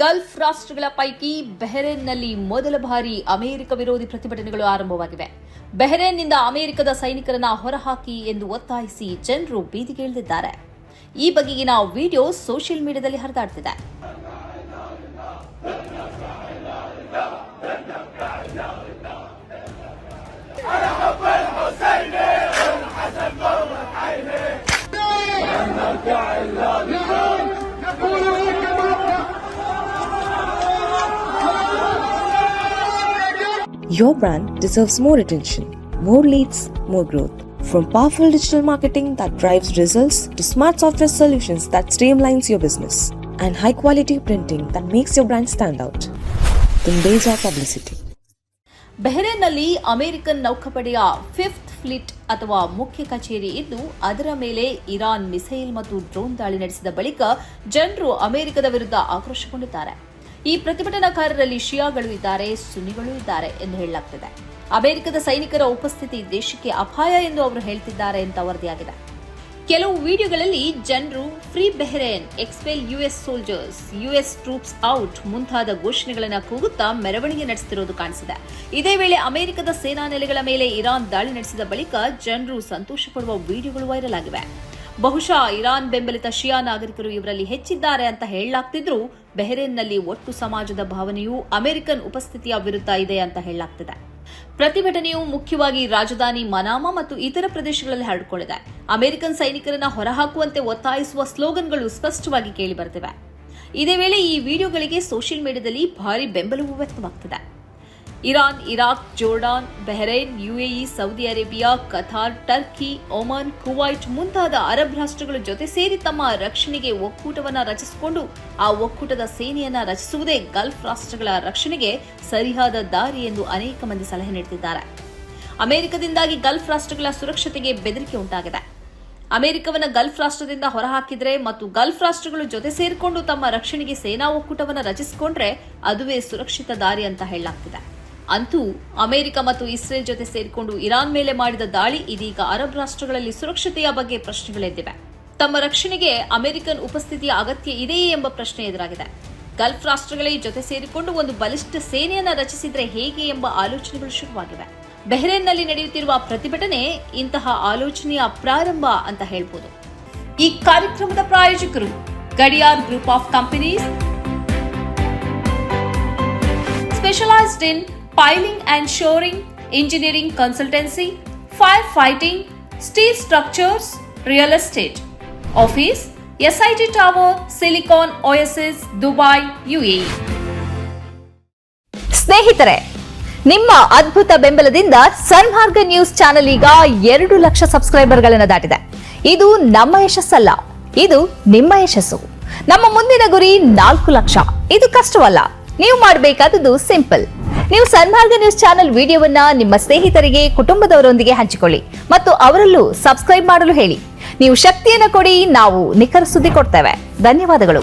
Gulf ರಾಷ್ಟ್ರಗಳ ಪೈಕಿ ಬಹರೇನ್ನಲ್ಲಿ ಮೊದಲ ಬಾರಿ ಅಮೆರಿಕ ವಿರೋಧಿ ಪ್ರತಿಭಟನೆಗಳು ಆರಂಭವಾಗಿವೆ. ಬಹರೇನ್ನಿಂದ ಅಮೆರಿಕದ ಸೈನಿಕರನ್ನ ಹೊರಹಾಕಿ ಎಂದು ಒತ್ತಾಯಿಸಿ ಜನರು ಬೀದಿಗೆ ಇಳಿದಿದ್ದಾರೆ. ಈ ಬಗೆಗಿನ ವಿಡಿಯೋ ಸೋಷಿಯಲ್ ಮೀಡಿಯಾದಲ್ಲಿ ಹರಿದಾಡ್ತಿದೆ. Your brand deserves more attention, more leads, more growth. From powerful digital marketing that drives results to smart software solutions that streamlines your business and high quality printing that makes your brand stand out. Tundeja Publicity. ಬಹರೇನ್ನಲ್ಲಿ American ನೌಕಾಪಡೆಯ 5th fleet ಅಥವಾ ಮುಖ್ಯ ಕಚೇರಿ ಇದ್ದು ಅದರ ಮೇಲೆ Iran missile ಮತ್ತು drone ದಾಳಿ ನಡೆಸಿದ ಬಳಿಕ ಜನರು ಅಮೆರಿಕದ ವಿರುದ್ಧ ಆಕ್ರೋಶಗೊಂಡಿದ್ದಾರೆ. ಈ ಪ್ರತಿಭಟನಾಕಾರರಲ್ಲಿ ಶಿಯಾಗಳು ಇದ್ದಾರೆ, ಸುನ್ನಿಗಳು ಇದ್ದಾರೆ ಎಂದು ಹೇಳಲಾಗುತ್ತಿದೆ. ಅಮೆರಿಕದ ಸೈನಿಕರ ಉಪಸ್ಥಿತಿ ದೇಶಕ್ಕೆ ಅಪಾಯ ಎಂದು ಅವರು ಹೇಳ್ತಿದ್ದಾರೆ ಅಂತ ವರದಿಯಾಗಿದೆ. ಕೆಲವು ವಿಡಿಯೋಗಳಲ್ಲಿ ಜನರು free Bahrain, expel US soldiers, US troops out ಮುಂತಾದ ಘೋಷಣೆಗಳನ್ನು ಕೂಗುತ್ತಾ ಮೆರವಣಿಗೆ ನಡೆಸುತ್ತಿರುವುದು ಕಾಣಿಸಿದೆ. ಇದೇ ವೇಳೆ ಅಮೆರಿಕದ ಸೇನಾ ನೆಲೆಗಳ ಮೇಲೆ ಇರಾನ್ ದಾಳಿ ನಡೆಸಿದ ಬಳಿಕ ಜನರು ಸಂತೋಷ ಪಡುವ ವಿಡಿಯೋಗಳು ವೈರಲ್ ಆಗಿವೆ. ಬಹುಶಃ ಇರಾನ್ ಬೆಂಬಲಿತ ಶಿಯಾ ನಾಗರಿಕರು ಇವರಲ್ಲಿ ಹೆಚ್ಚಿದ್ದಾರೆ ಅಂತ ಹೇಳಲಾಗ್ತಿದ್ರು ಬಹರೇನ್ನಲ್ಲಿ ಒಟ್ಟು ಸಮಾಜದ ಭಾವನೆಯು ಅಮೆರಿಕನ್ ಉಪಸ್ಥಿತಿಯ ವಿರುದ್ಧ ಇದೆ ಅಂತ ಹೇಳಲಾಗ್ತಿದೆ. ಪ್ರತಿಭಟನೆಯು ಮುಖ್ಯವಾಗಿ ರಾಜಧಾನಿ ಮನಾಮಾ ಮತ್ತು ಇತರ ಪ್ರದೇಶಗಳಲ್ಲಿ ಹರಡಿಕೊಂಡಿದೆ. ಅಮೆರಿಕನ್ ಸೈನಿಕರನ್ನ ಹೊರಹಾಕುವಂತೆ ಒತ್ತಾಯಿಸುವ ಸ್ಲೋಗನ್ಗಳು ಸ್ಪಷ್ಟವಾಗಿ ಕೇಳಿಬರುತ್ತಿವೆ. ಇದೇ ವೇಳೆ ಈ ವಿಡಿಯೋಗಳಿಗೆ ಸೋಷಿಯಲ್ ಮೀಡಿಯಾದಲ್ಲಿ ಭಾರಿ ಬೆಂಬಲವೂ ವ್ಯಕ್ತವಾಗುತ್ತಿದೆ. Iran, Iraq, Jordan, Bahrain, UAE, Saudi Arabia, Qatar, Turkey, Oman, Kuwait ಮುಂತಾದ ಅರಬ್ ರಾಷ್ಟ್ರಗಳ ಜೊತೆ ಸೇರಿ ತಮ್ಮ ರಕ್ಷಣೆಗೆ ಒಕ್ಕೂಟವನ್ನು ರಚಿಸಿಕೊಂಡು ಆ ಒಕ್ಕೂಟದ ಸೇನೆಯನ್ನ ರಚಿಸುವುದೇ ಗಲ್ಫ್ ರಾಷ್ಟ್ರಗಳ ರಕ್ಷಣೆಗೆ ಸರಿಯಾದ ದಾರಿ ಎಂದು ಅನೇಕ ಮಂದಿ ಸಲಹೆ ನೀಡುತ್ತಿದ್ದಾರೆ. ಅಮೆರಿಕದಿಂದಾಗಿ ಗಲ್ಫ್ ರಾಷ್ಟ್ರಗಳ ಸುರಕ್ಷತೆಗೆ ಬೆದರಿಕೆ ಉಂಟಾಗಿದೆ. ಅಮೆರಿಕವನ್ನು ಗಲ್ಫ್ ರಾಷ್ಟ್ರದಿಂದ ಹೊರಹಾಕಿದ್ರೆ ಮತ್ತು ಗಲ್ಫ್ ರಾಷ್ಟ್ರಗಳು ಜೊತೆ ಸೇರಿಕೊಂಡು ತಮ್ಮ ರಕ್ಷಣೆಗೆ ಸೇನಾ ಒಕ್ಕೂಟವನ್ನು ರಚಿಸಿಕೊಂಡ್ರೆ ಅದುವೇ ಸುರಕ್ಷಿತ ದಾರಿ ಅಂತ ಹೇಳಲಾಗ್ತಿದೆ. ಅಂತೂ ಅಮೆರಿಕ ಮತ್ತು ಇಸ್ರೇಲ್ ಜೊತೆ ಸೇರಿಕೊಂಡು ಇರಾನ್ ಮೇಲೆ ಮಾಡಿದ ದಾಳಿ ಇದೀಗ ಅರಬ್ ರಾಷ್ಟ್ರಗಳಲ್ಲಿ ಸುರಕ್ಷತೆಯ ಬಗ್ಗೆ ಪ್ರಶ್ನೆಗಳೆದ್ದಿವೆ. ತಮ್ಮ ರಕ್ಷಣೆಗೆ ಅಮೆರಿಕನ್ ಉಪಸ್ಥಿತಿಯ ಅಗತ್ಯ ಇದೆಯೇ ಎಂಬ ಪ್ರಶ್ನೆ ಎದುರಾಗಿದೆ. ಗಲ್ಫ್ ರಾಷ್ಟ್ರಗಳೇ ಜೊತೆ ಸೇರಿಕೊಂಡು ಒಂದು ಬಲಿಷ್ಠ ಸೇನೆಯನ್ನ ರಚಿಸಿದ್ರೆ ಹೇಗೆ ಎಂಬ ಆಲೋಚನೆಗಳು ಶುರುವಾಗಿವೆ. ಬಹರೇನ್ನಲ್ಲಿ ನಡೆಯುತ್ತಿರುವ ಪ್ರತಿಭಟನೆ ಇಂತಹ ಆಲೋಚನೆಯ ಪ್ರಾರಂಭ ಅಂತ ಹೇಳ್ಬೋದು. ಈ ಕಾರ್ಯಕ್ರಮದ ಪ್ರಾಯೋಜಕರು Gadiyar group of companies, specialised in piling and shoring, engineering consultancy, fire fighting, steel structures, real estate. Office, SIT Tower, Silicon Oasis, Dubai, UAE. ಸ್ನೇಹಿತರೆ, ನಿಮ್ಮ ಅದ್ಭುತ ಬೆಂಬಲದಿಂದ ಸನ್ಮಾರ್ಗ ನ್ಯೂಸ್ ಚಾನೆಲ್ ಈಗ 2 ಲಕ್ಷ ಸಬ್ಸ್ಕ್ರೈಬರ್ಗಳನ್ನು ದಾಟಿದೆ. ಇದು ನಮ್ಮ ಯಶಸ್ಸಲ್ಲ, ಇದು ನಿಮ್ಮ ಯಶಸ್ಸು. ನಮ್ಮ ಮುಂದಿನ ಗುರಿ 4 ಲಕ್ಷ. ಇದು ಕಷ್ಟವಲ್ಲ. ನೀವು ಮಾಡಬೇಕಾದದ್ದು ಸಿಂಪಲ್. ನೀವು ಸನ್ಮಾರ್ಗ ನ್ಯೂಸ್ ಚಾನೆಲ್ ವಿಡಿಯೋವನ್ನ ನಿಮ್ಮ ಸ್ನೇಹಿತರಿಗೆ, ಕುಟುಂಬದವರೊಂದಿಗೆ ಹಂಚಿಕೊಳ್ಳಿ ಮತ್ತು ಅವರಲ್ಲೂ ಸಬ್ಸ್ಕ್ರೈಬ್ ಮಾಡಲು ಹೇಳಿ. ನೀವು ಶಕ್ತಿಯನ್ನು ಕೊಡಿ, ನಾವು ನಿಖರ ಸುದ್ದಿ ಕೊಡ್ತೇವೆ. ಧನ್ಯವಾದಗಳು.